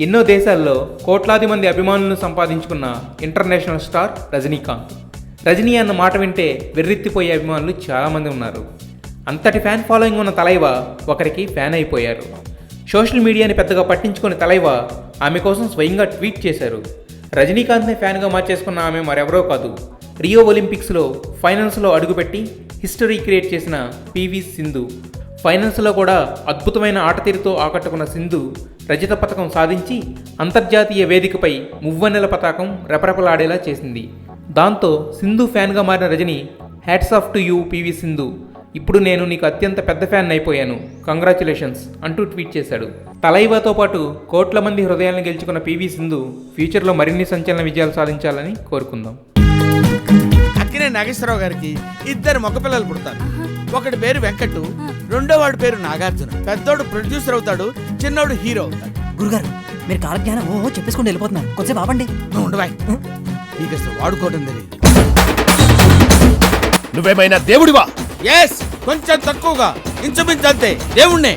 ఎన్నో దేశాల్లో కోట్లాది మంది అభిమానులను సంపాదించుకున్న ఇంటర్నేషనల్ స్టార్ రజనీకాంత్. రజనీ అన్న మాట వింటే వెర్రెత్తిపోయే అభిమానులు చాలామంది ఉన్నారు. అంతటి ఫ్యాన్ ఫాలోయింగ్ ఉన్న తలైవా ఒకరికి ఫ్యాన్ అయిపోయారు. సోషల్ మీడియాని పెద్దగా పట్టించుకుని తలైవా ఆమె కోసం స్వయంగా ట్వీట్ చేశారు. రజనీకాంత్ని ఫ్యాన్గా మార్చేసుకున్న ఆమె మరెవరో కాదు, రియో ఒలింపిక్స్లో ఫైనల్స్లో అడుగుపెట్టి హిస్టరీ క్రియేట్ చేసిన పివి సింధు. ఫైనల్స్లో కూడా అద్భుతమైన ఆటతీరుతో ఆకట్టుకున్న సింధు రజత పతకం సాధించి అంతర్జాతీయ వేదికపై మువ్వన్నెల పతాకం రెపరెపలాడేలా చేసింది. దాంతో సింధు ఫ్యాన్గా మారిన Rajini hats off to you PV Sindhu, ఇప్పుడు నేను నీకు అత్యంత పెద్ద ఫ్యాన్ అయిపోయాను, కంగ్రాచులేషన్స్ అంటూ ట్వీట్ చేశాడు. తలైవాతో పాటు కోట్ల మంది హృదయాలను గెలుచుకున్న పివి సింధు ఫ్యూచర్లో మరిన్ని సంచలన విజయాలు సాధించాలని కోరుకుందాం. అక్కినే నాగేశ్వరరావు గారికి 2 మగపిల్లలు పుడతారు. ఒకటి పేరు వెంకట్, రెండో వాడి పేరు నాగార్జున. పెద్దోడు ప్రొడ్యూసర్ అవుతాడు, చిన్నోడు హీరో అవుతాడు. గురుగారు మీరు కాలజ్ఞానం ఓ చెప్పేసుకుంటూ వెళ్ళిపోతున్నారు, కొంచెం ఆపండి. నువ్వు ఉండవాయి, నీకు అసలు వాడుకోవడం తెలియదు. నువ్వేమైనా దేవుడివా? ఎస్, కొంచెం తక్కువగా, ఇంచుమించు అంతే దేవుణ్ణే.